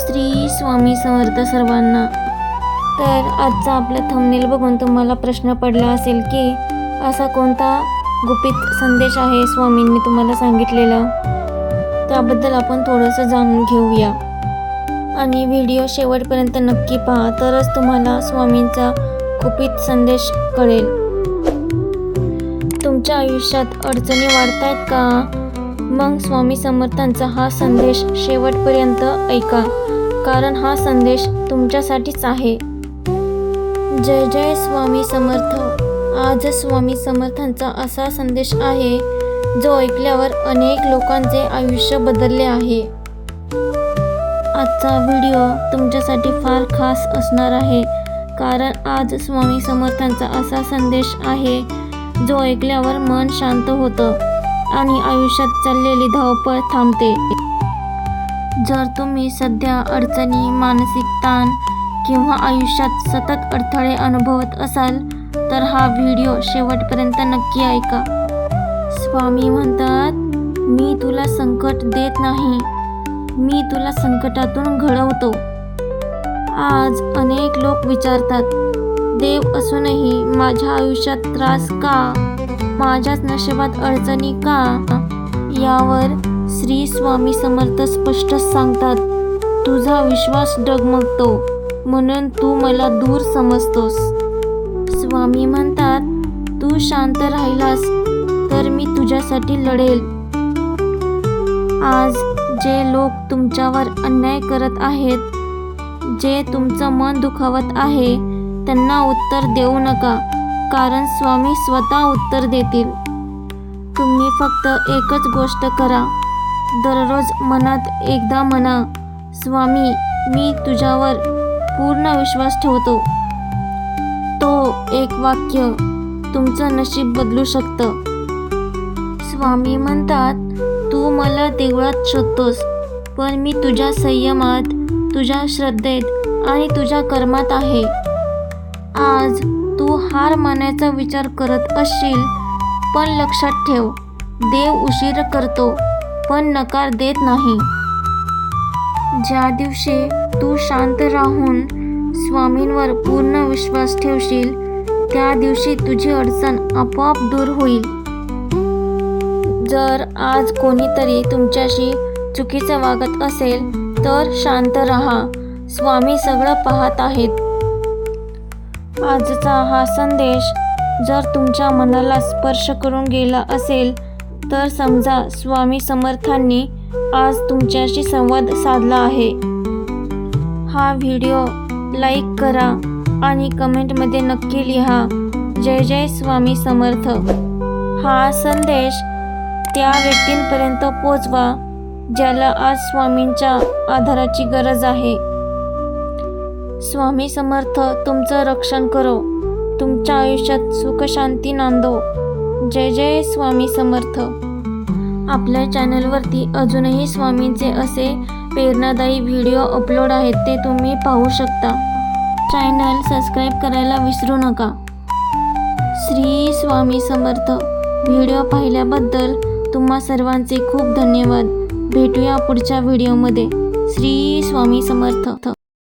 श्री स्वामी समर्थ सर्वांना. तर आजचा आपला थंबनेल बघून तुम्हाला प्रश्न पडला असेल की असा कोणता गुपित संदेश आहे स्वामींनी तुम्हाला सांगितलेला. त्याबद्दल आपण थोडंसं जाणून घेऊया आणि व्हिडिओ शेवटपर्यंत नक्की पहा, तरच तुम्हाला स्वामींचा गुपित संदेश कळेल. तुमच्या आयुष्यात अडचणी वाढतायत का? मग स्वामी समर्थांचा हा संदेश शेवटपर्यंत ऐका, कारण हा संदेश तुमच्यासाठीच आहे. जय जय स्वामी समर्थ. आज स्वामी समर्थांचा असा संदेश आहे जो ऐकल्यावर अनेक लोकांचे आयुष्य बदलले आहे. आजचा व्हिडिओ तुमच्यासाठी फार खास असणार आहे, कारण आज स्वामी समर्थांचा असा संदेश आहे जो ऐकल्यावर मन शांत होतं आणि आयुष्यात चाललेली धावपळ थांबते. जर तुम्ही सध्या अडचणी, मानसिक ताण किंवा आयुष्यात सतत अडथळे अनुभवत असाल तर हा व्हिडिओ शेवटपर्यंत नक्की ऐका. स्वामी म्हणतात, मी तुला संकट देत नाही, मी तुला संकटातून घडवतो. आज अनेक लोक विचारतात, देव असूनही माझ्या आयुष्यात त्रास का? माझ्याच नशिबात अडचणी का? यावर श्री स्वामी समर्थ स्पष्ट सांगतात, तुझा विश्वास डगमगतो म्हणून तू मला दूर समजतोस. स्वामी म्हणतात, तू शांत राहिलास तर मी तुझ्यासाठी लढेल. आज जे लोक तुमच्यावर अन्याय करत आहेत, जे तुमचं मन दुखावत आहे, त्यांना उत्तर देऊ नका, कारण स्वामी स्वतः उत्तर देतील. तुम्ही फक्त एकच गोष्ट करा, दररोज मनात एकदा म्हणा, स्वामी मी तुझ्यावर पूर्ण विश्वास ठेवतो. तो एक वाक्य तुमचं नशीब बदलू शकतं. स्वामी म्हणतात, तू मला देवळात शोधतोस, पण मी तुझ्या संयमात, तुझ्या श्रद्धेत आणि तुझ्या कर्मात आहे. आज तू हार मानायचा विचार करत असशील, पण लक्षात ठेव, देव उशीर करतो पण नकार देत नाही. ज्या दिवशी तू शांत राहून स्वामींवर पूर्ण विश्वास ठेवशील, त्या दिवशी तुझी अडचण आपोआप दूर होईल. जर आज कोणीतरी तुमच्याशी चुकीचं वागत असेल तर शांत राहा, स्वामी सगळं पाहत आहेत. आजचा हा संदेश जर तुमच्या मनाला स्पर्श करून गेला असेल तर समजा स्वामी समर्थांनी आज तुमच्याशी संवाद साधला आहे. हा व्हिडिओ लाईक करा आणि कमेंटमध्ये नक्की लिहा, जय जय स्वामी समर्थ. हा संदेश त्या व्यक्तींपर्यंत पोचवा ज्याला आज स्वामींच्या आधाराची गरज आहे. स्वामी समर्थ तुमचं रक्षण करो, तुमच्या आयुष्यात सुख शांती नांदो. जय जय स्वामी समर्थ. आपल्या चॅनलवरती अजूनही स्वामींचे असे प्रेरणादायी व्हिडिओ अपलोड आहेत, ते तुम्ही पाहू शकता. चॅनल सबस्क्राईब करायला विसरू नका. श्री स्वामी समर्थ. व्हिडिओ पाहिल्याबद्दल तुम्हा सर्वांचे खूप धन्यवाद. भेटूया पुढच्या व्हिडिओमध्ये. श्री स्वामी समर्थ.